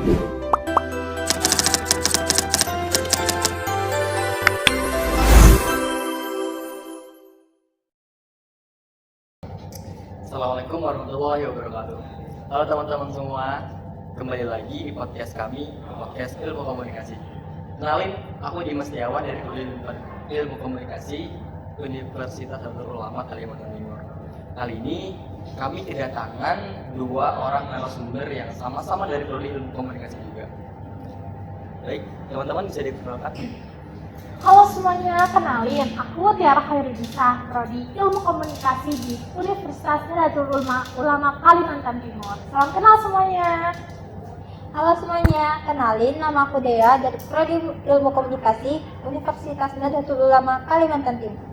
Assalamualaikum warahmatullahi wabarakatuh. Halo teman-teman semua, kembali lagi di podcast kami, podcast Ilmu Komunikasi. Kenalin, aku Dimas Setiawan dari Kuliah Ilmu Komunikasi Universitas Darul Ulama Kalimantan Timur. Kali ini kami kedatangan dua orang narasumber yang sama-sama dari Prodi Ilmu Komunikasi juga. Baik, teman-teman bisa diperkenalkan. Halo semuanya, kenalin, aku Tiara Khairunisa, Prodi Ilmu Komunikasi di Universitas Darul Ulama Kalimantan Timur. Salam kenal semuanya. Halo semuanya, kenalin, nama aku Dea dari Prodi Ilmu Komunikasi Universitas Nahdlatul Ulama Kalimantan Timur.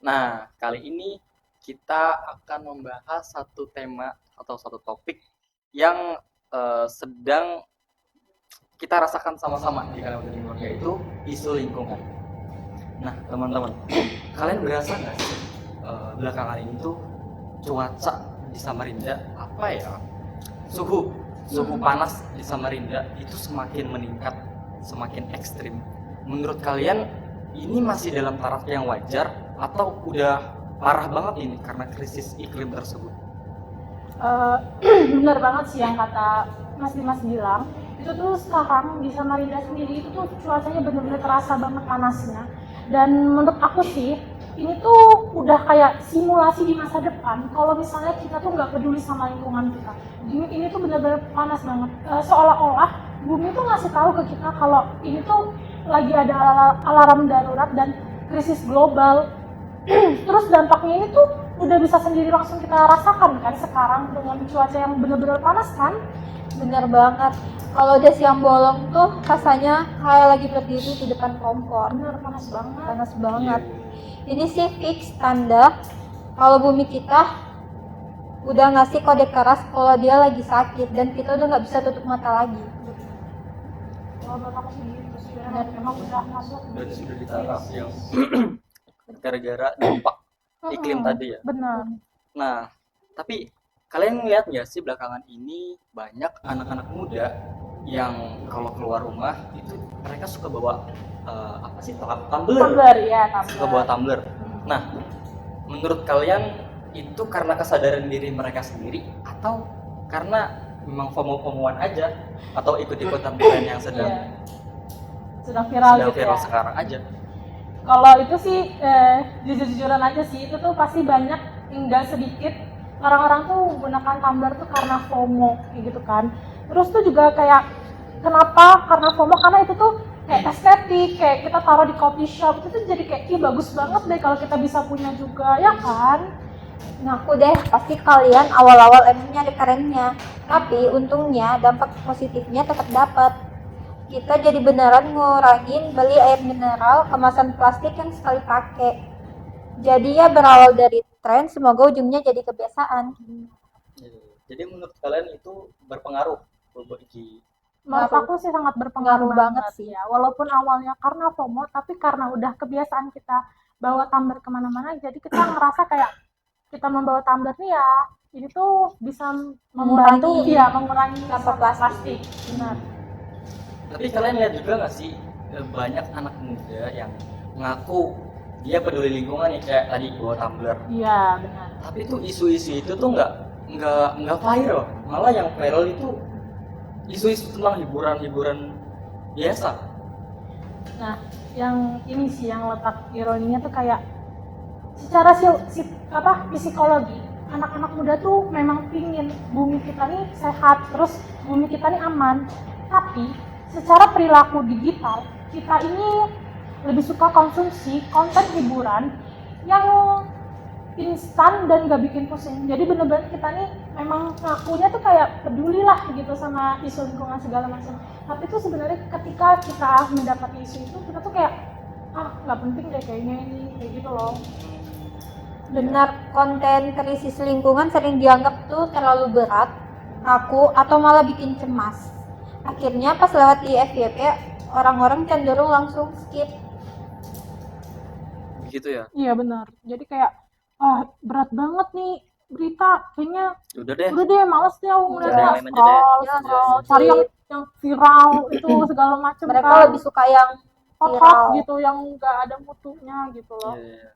Nah, kali ini kita akan membahas satu tema atau satu topik yang sedang kita rasakan sama-sama di Kalimantan Timur, yaitu isu lingkungan. Nah, teman-teman, kalian berasa nggak sih belakangan ini tuh cuaca di Samarinda suhu panas di Samarinda itu semakin meningkat, semakin ekstrim. Menurut kalian ini masih dalam taraf yang wajar atau udah parah banget ini karena krisis iklim tersebut? Bener banget sih yang kata Mas Dimas bilang. Itu tuh sekarang di Samarinda sendiri itu tuh cuacanya benar-benar terasa banget panasnya. Dan menurut aku sih ini tuh udah kayak simulasi di masa depan. Kalau misalnya kita tuh nggak peduli sama lingkungan kita, ini tuh benar-benar panas banget. Seolah-olah bumi tuh ngasih tahu ke kita kalau ini tuh lagi ada alarm darurat dan krisis global. Terus dampaknya ini tuh udah bisa sendiri langsung kita rasakan kan sekarang dengan cuaca yang benar-benar panas kan. Bener banget, kalau udah siang bolong tuh rasanya kayak lagi berdiri di depan kompor. Bener, panas banget. Panas banget. Ini sih fix tanda kalau bumi kita udah ngasih kode keras kalau dia lagi sakit dan kita udah nggak bisa tutup mata lagi. Kalau menurut aku sih gitu sih, dan memang udah masuk. Berarti sudah di taraf yang gara-gara dampak iklim tadi ya. Benar. Nah, tapi kalian ngeliat nggak sih belakangan ini banyak anak-anak muda yang kalau keluar rumah itu mereka suka bawa tumbler. Ya, Suka bawa tumbler. Nah, menurut kalian itu karena kesadaran diri mereka sendiri atau karena memang FOMO-FOMOan aja atau ikut-ikutan tren yang sedang viral gitu viral ya. sekarang aja? Kalau itu sih jujur-jujuran aja sih, itu tuh pasti banyak hingga sedikit orang-orang tuh menggunakan tumbler tuh karena FOMO gitu kan. Terus tuh juga kayak kenapa? Karena FOMO karena itu tuh kayak estetik, kayak kita taruh di coffee shop itu tuh jadi kayak bagus banget deh kalau kita bisa punya juga, ya kan? Ngaku deh, pasti kalian awal-awal emang nyari kerennya, tapi untungnya dampak positifnya tetap dapat. Kita jadi beneran ngurangin beli air mineral kemasan plastik yang sekali pakai. Jadi ya berawal dari tren, semoga ujungnya jadi kebiasaan. Jadi menurut kalian itu berpengaruh bagi? Menurut aku sih sangat berpengaruh banget sih. ya. Walaupun awalnya karena FOMO, tapi karena udah kebiasaan kita bawa tumbler kemana-mana, jadi kita ngerasa kayak kita membawa tumbler nih ya, ini tuh bisa membantu mengurangi sampah plastik. Benar. Tapi kalian lihat juga nggak sih banyak anak muda yang ngaku dia peduli lingkungan ya, kayak tadi bawa tumbler. Iya, benar. Tapi tuh isu-isu itu tuh nggak viral, malah yang viral itu isu-isu tentang hiburan biasa. Nah, yang ini sih yang letak ironinya tuh kayak secara psikologi anak-anak muda tuh memang pingin bumi kita nih sehat, terus bumi kita nih aman. Tapi secara perilaku digital kita ini lebih suka konsumsi konten hiburan yang instan dan gak bikin pusing. Jadi bener-bener kita nih memang ngakunya tuh kayak peduli lah gitu sama isu lingkungan segala macam. Tapi tuh sebenarnya ketika kita mendapat isu itu kita tuh kayak nggak penting deh kayaknya ini kayak gitu loh. Benar, konten krisis lingkungan sering dianggap tuh terlalu berat, kaku, atau malah bikin cemas. Akhirnya pas lewat di FYP orang-orang cenderung langsung skip. Gitu ya? Iya benar. Jadi kayak berat banget nih berita kayaknya Udah deh. udah deh males deh aku Cari ngeliatnya, yang lain aja deh. scroll cari yang viral itu segala macam Mereka kan, lebih suka yang hot viral. gitu yang nggak ada mutunya gitu loh. Iya.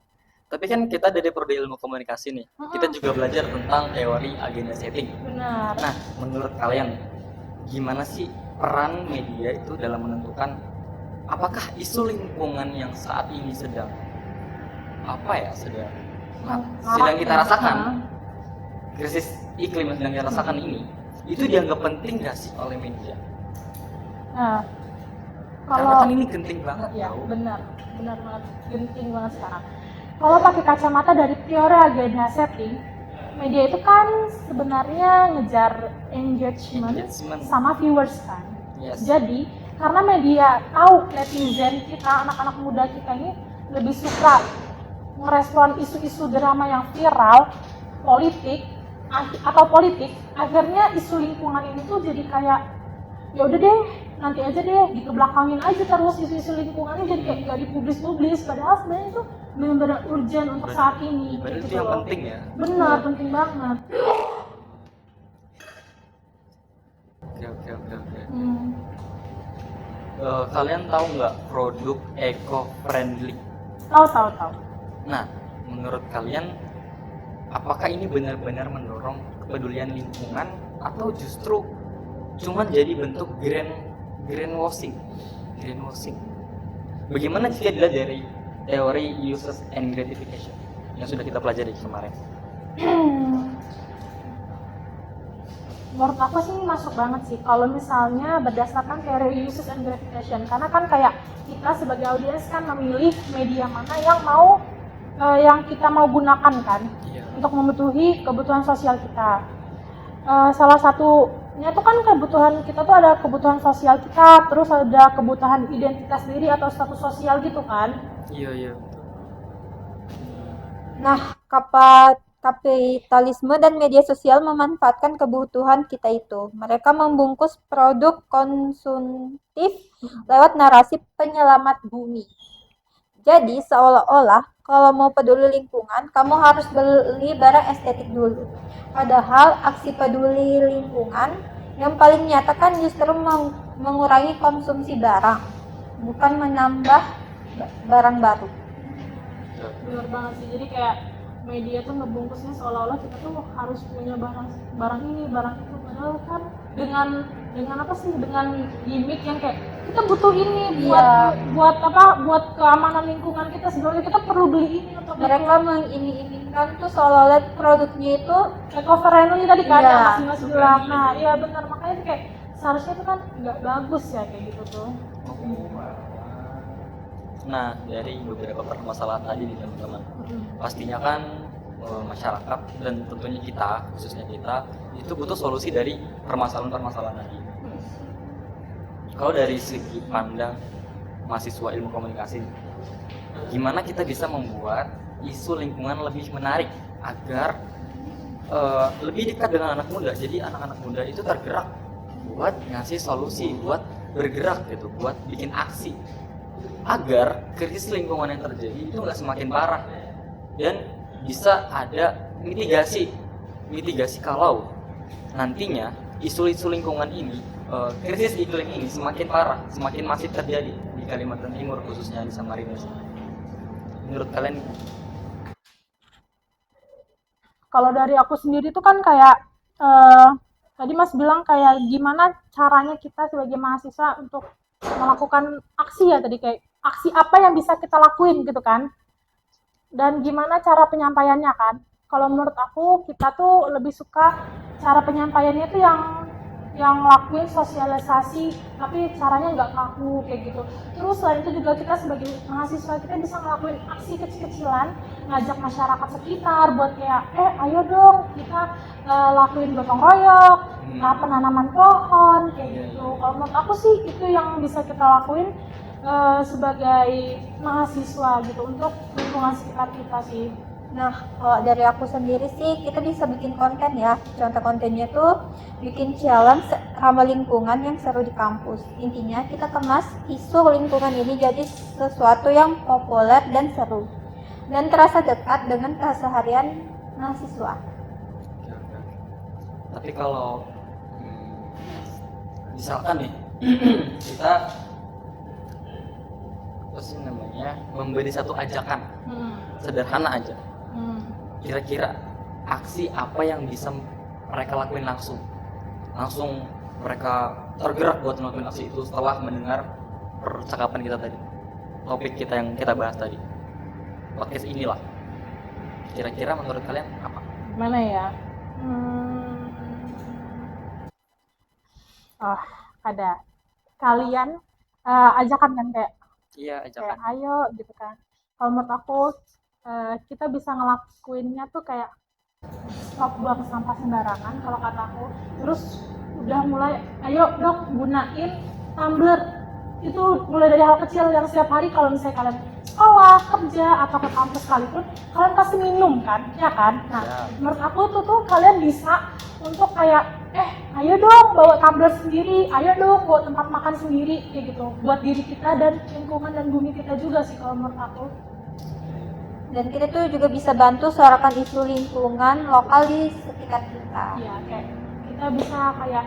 Tapi kan kita dari prodi ilmu komunikasi nih, kita juga belajar tentang teori agenda setting. Benar. Nah, menurut kalian gimana sih peran media itu dalam menentukan apakah isu lingkungan yang saat ini sedang sedang kita rasakan, krisis iklim yang sedang kita rasakan ini, itu dianggap penting gak sih oleh media? Nah, Karena kalau kan ini genting banget. ya tau. benar banget, genting banget sekarang. Kalau pakai kacamata dari teori agenda setting, media itu kan sebenarnya ngejar engagement sama viewers kan. Yes. Jadi karena media tahu netizen kita, anak-anak muda kita ini lebih suka merespon isu-isu drama yang viral, politik, akhirnya isu lingkungan ini tuh jadi kayak ya udah deh, nanti aja deh, dikebelakangin aja terus isu-isu lingkungannya, jadi kayak gak dipublis, padahal sebenarnya itu benar-benar urgent untuk saat ini. Berarti gitu itu yang loh. penting ya. Benar, penting banget. Oke. Kalian tahu nggak produk eco-friendly? Tahu. Nah, menurut kalian apakah ini benar-benar mendorong kepedulian lingkungan atau justru cuman jadi bentuk greenwashing? Bagaimana jika dilihat dari teori uses and gratification yang sudah kita pelajari kemarin? Menurut aku sih masuk banget sih kalau misalnya berdasarkan teori uses and gratification, karena kan kayak kita sebagai audiens kan memilih media mana yang kita mau gunakan kan untuk memenuhi kebutuhan sosial kita. Salah satunya tuh kan kebutuhan kita tuh ada kebutuhan sosial kita, terus ada kebutuhan identitas diri atau status sosial gitu kan. Iya. Nah, kapitalisme dan media sosial memanfaatkan kebutuhan kita itu. Mereka membungkus produk konsumtif lewat narasi penyelamat bumi. Jadi seolah-olah kalau mau peduli lingkungan, kamu harus beli barang estetik dulu. Padahal aksi peduli lingkungan yang paling nyata kan justru mengurangi konsumsi barang, bukan menambah barang baru. Benar banget sih, jadi kayak media tuh ngebungkusnya seolah-olah kita tuh harus punya barang ini, barang itu, padahal kan dengan gimmick yang kayak kita butuh ini buat keamanan lingkungan kita, sebenarnya kita perlu beli ini untuk mereka mengiming-imingkan tuh seolah-olah produknya itu eco-friendly tadi kan yang Mas bilang. eco-friendly. Nah, iya benar, makanya tuh kayak seharusnya itu kan nggak bagus ya kayak gitu tuh. Nah, dari beberapa permasalahan tadi nih teman-teman, pastinya kan masyarakat dan tentunya kita, khususnya kita, itu butuh solusi dari permasalahan-permasalahan tadi. Kalau dari segi pandang mahasiswa ilmu komunikasi, gimana kita bisa membuat isu lingkungan lebih menarik agar lebih dekat dengan anak muda? Jadi anak-anak muda itu tergerak buat ngasih solusi, buat bergerak gitu, buat bikin aksi agar krisis lingkungan yang terjadi itu nggak semakin parah dan bisa ada mitigasi kalau nantinya isu-isu lingkungan ini, krisis iklim ini semakin parah, semakin masif terjadi di Kalimantan Timur, khususnya di Samarinda. Menurut kalian? Kalau dari aku sendiri tuh kan kayak tadi Mas bilang kayak gimana caranya kita sebagai mahasiswa untuk melakukan aksi ya tadi, kayak aksi apa yang bisa kita lakuin gitu kan, dan gimana cara penyampaiannya kan. Kalau menurut aku kita tuh lebih suka cara penyampaiannya tuh yang lakuin sosialisasi tapi caranya nggak kaku kayak gitu. Terus selain itu juga kita sebagai mahasiswa kita bisa ngelakuin aksi kecil-kecilan, ngajak masyarakat sekitar buat kayak ayo dong kita lakuin gotong royong, penanaman pohon kayak gitu. Kalau menurut aku sih itu yang bisa kita lakuin sebagai mahasiswa gitu untuk lingkungan sekitar kita sih. Nah, kalau dari aku sendiri sih kita bisa bikin konten ya. Contoh kontennya tuh bikin challenge ramah lingkungan yang seru di kampus. Intinya kita kemas isu lingkungan ini jadi sesuatu yang populer dan seru dan terasa dekat dengan keseharian mahasiswa. Tapi kalau misalkan nih kita apa sih namanya memberi satu ajakan sederhana aja, kira-kira aksi apa yang bisa mereka lakuin langsung mereka tergerak buat melakukan aksi itu setelah mendengar percakapan kita tadi, topik kita yang kita bahas tadi, podcast inilah. Kira-kira menurut kalian apa? Mana ya? Oh, ada. Kalian ajakan kan kayak Iya, ajakan. kayak ayo gitu kan. Kalau menurut aku kita bisa ngelakuinnya tuh kayak stop buang sampah sembarangan kalau kata aku. Terus udah mulai ayo dong gunain tumbler. Itu mulai dari hal kecil yang setiap hari kalau misalnya kalian sekolah, kerja atau ke kampus sekalipun kalian pasti minum kan, ya kan? Nah, Ya. menurut aku tuh kalian bisa untuk kayak ayo dong bawa tumbler sendiri, ayo dong bawa tempat makan sendiri kayak gitu buat diri kita dan lingkungan dan bumi kita juga sih kalau menurut aku. Dan kita tuh juga bisa bantu suarakan isu lingkungan lokal di sekitar kita. Iya, kayak kita bisa kayak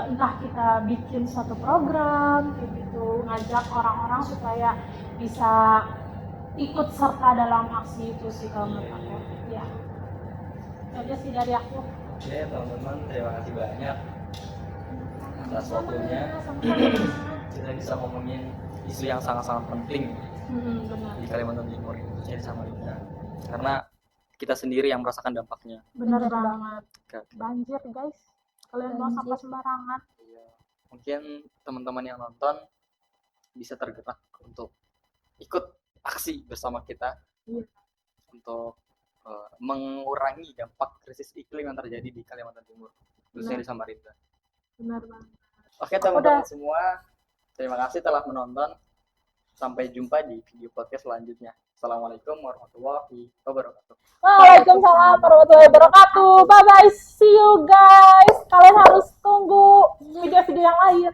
entah kita bikin suatu program kayak gitu, ngajak orang-orang supaya bisa ikut serta dalam aksi itu sih kalau menurut aku. Ya, itu aja sih dari aku. Oke teman-teman, terima kasih banyak atas waktunya. Kita bisa ngomongin isu yang sangat-sangat penting Benar. di Kalimantan Timur, khususnya di Samarinda, karena kita sendiri yang merasakan dampaknya. Benar Benar banget. Oke. Banjir guys, kalian buang Banjir. sampah sembarangan. Iya. Mungkin teman-teman yang nonton bisa tergerak untuk ikut aksi bersama kita Iya. untuk mengurangi dampak krisis iklim yang terjadi di Kalimantan Timur, khususnya di Samarinda. Benar banget. Oke teman-teman semua, terima kasih telah menonton. Sampai jumpa di video podcast selanjutnya. Assalamualaikum warahmatullahi wabarakatuh. Waalaikumsalam warahmatullahi wabarakatuh. Bye bye, see you guys. Kalian harus tunggu video-video yang lain.